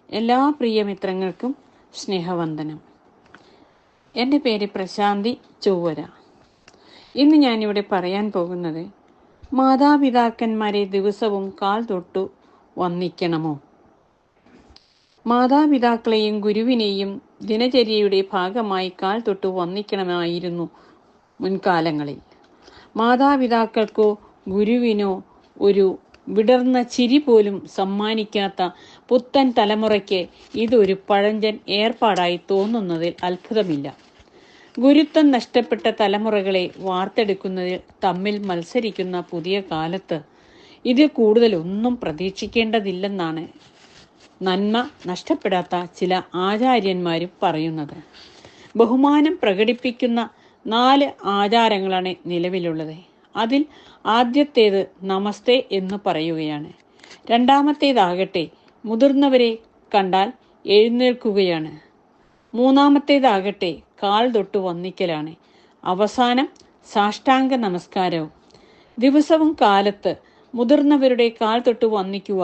എല്ലാ പ്രിയ മിത്രങ്ങൾക്കും സ്നേഹവന്ദനം. എൻ്റെ പേര് പ്രശാന്തി ചൊവ്വര. ഇന്ന് ഞാനിവിടെ പറയാൻ പോകുന്നത്, മാതാപിതാക്കന്മാരെ ദിവസവും കാൽ തൊട്ടു വന്ദിക്കണമോ? മാതാപിതാക്കളെയും ഗുരുവിനെയും ദിനചര്യയുടെ ഭാഗമായി കാൽ തൊട്ടു വന്ദിക്കണമായിരുന്നു മുൻകാലങ്ങളിൽ. മാതാപിതാക്കൾക്കോ ഗുരുവിനോ ഒരു വിടർന്ന ചിരി പോലും സമ്മാനിക്കാത്ത പുത്തൻ തലമുറയ്ക്ക് ഇതൊരു പഴഞ്ചൻ ഏർപ്പാടായി തോന്നുന്നതിൽ അത്ഭുതമില്ല. ഗുരുത്വം നഷ്ടപ്പെട്ട തലമുറകളെ വാർത്തെടുക്കുന്നതിൽ തമ്മിൽ മത്സരിക്കുന്ന പുതിയ കാലത്ത് ഇതിൽ കൂടുതൽ ഒന്നും പ്രതീക്ഷിക്കേണ്ടതില്ലെന്നാണ് നന്മ നഷ്ടപ്പെടാത്ത ചില ആചാര്യന്മാരും പറയുന്നത്. ബഹുമാനം പ്രകടിപ്പിക്കുന്ന 4 ആചാരങ്ങളാണ് നിലവിലുള്ളത്. അതിൽ ആദ്യത്തേത് നമസ്തേ എന്ന് പറയുകയാണ്. രണ്ടാമത്തേതാകട്ടെ മുതിർന്നവരെ കണ്ടാൽ എഴുന്നേൽക്കുകയാണ്. മൂന്നാമത്തേതാകട്ടെ കാൽ തൊട്ട് വന്ദിക്കലാണ്. അവസാനം സാഷ്ടാംഗ നമസ്കാരവും. ദിവസവും കാലത്ത് മുതിർന്നവരുടെ കാൽ തൊട്ട് വന്ദിക്കുക.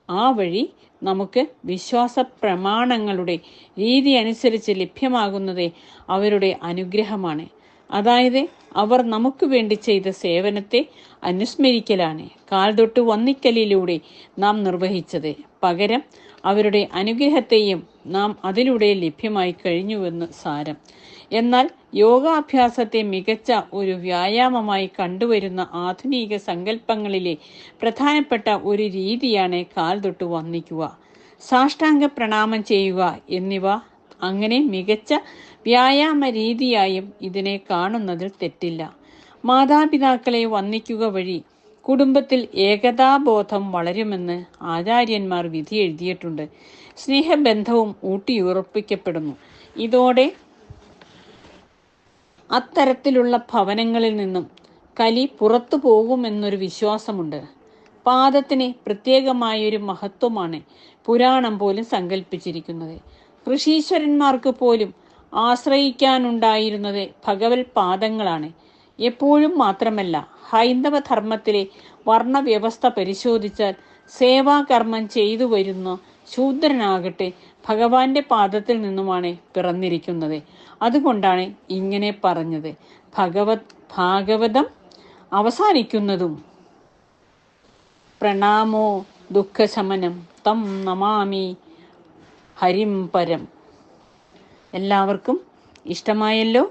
ആ വഴി നമുക്ക് വിശ്വാസ പ്രമാണങ്ങളുടെ രീതി അനുസരിച്ച് ലഭ്യമാകുന്നത് അവരുടെ അനുഗ്രഹമാണ്. അതായത് അവർ നമുക്ക് വേണ്ടി ചെയ്ത സേവനത്തെ അനുസ്മരിക്കലാണ് കാൽ തൊട്ട് വന്ദിക്കലിലൂടെ നാം നിർവഹിച്ചത്. പകരം അവരുടെ അനുഗ്രഹത്തെയും നാം അതിലൂടെ ലഭ്യമായി കഴിഞ്ഞുവെന്ന് സാരം. എന്നാൽ യോഗാഭ്യാസത്തെ മികച്ച ഒരു വ്യായാമമായി കണ്ടുവരുന്ന ആധുനിക സങ്കല്പങ്ങളിലെ പ്രധാനപ്പെട്ട ഒരു രീതിയാണ് കാൽ തൊട്ട് വന്ദിക്കുക, സാഷ്ടാംഗ പ്രണാമം ചെയ്യുക എന്നിവ. അങ്ങനെ മികച്ച വ്യായാമ രീതിയായും ഇതിനെ കാണുന്നതിൽ തെറ്റില്ല. മാതാപിതാക്കളെ വന്ദിക്കുക വഴി കുടുംബത്തിൽ ഏകതാബോധം വളരുമെന്ന് ആചാര്യന്മാർ വിധി എഴുതിയിട്ടുണ്ട്. സ്നേഹബന്ധവും ഊട്ടിയുറപ്പിക്കപ്പെടുന്നു. ഇതോടെ അത്തരത്തിലുള്ള ഭവനങ്ങളിൽ നിന്നും കലി പുറത്തു പോകുമെന്നൊരു വിശ്വാസമുണ്ട്. പാദത്തിന് പ്രത്യേകമായൊരു മഹത്വമാണ് പുരാണം പോലും സങ്കല്പിച്ചിരിക്കുന്നത്. ഋഷീശ്വരന്മാർക്ക് പോലും ആശ്രയിക്കാനുണ്ടായിരുന്നത് ഭഗവത് പാദങ്ങളാണ്. എപ്പോഴും മാത്രമല്ല, ഹൈന്ദവ ധർമ്മത്തിലെ വർണ്ണവ്യവസ്ഥ പരിശോധിച്ചാൽ സേവാകർമ്മം ചെയ്തു വരുന്ന ശൂദ്രനാകട്ടെ ഭഗവാന്റെ പാദത്തിൽ നിന്നുമാണ് പിറന്നിരിക്കുന്നത്. അതുകൊണ്ടാണ് ഇങ്ങനെ പറഞ്ഞത്. ഭാഗവതം അവസാനിക്കുന്നതും പ്രണാമോ ദുഃഖശമനം തം നമാമി ഹരിം പരം. എല്ലാവർക്കും ഇഷ്ടമായല്ലോ?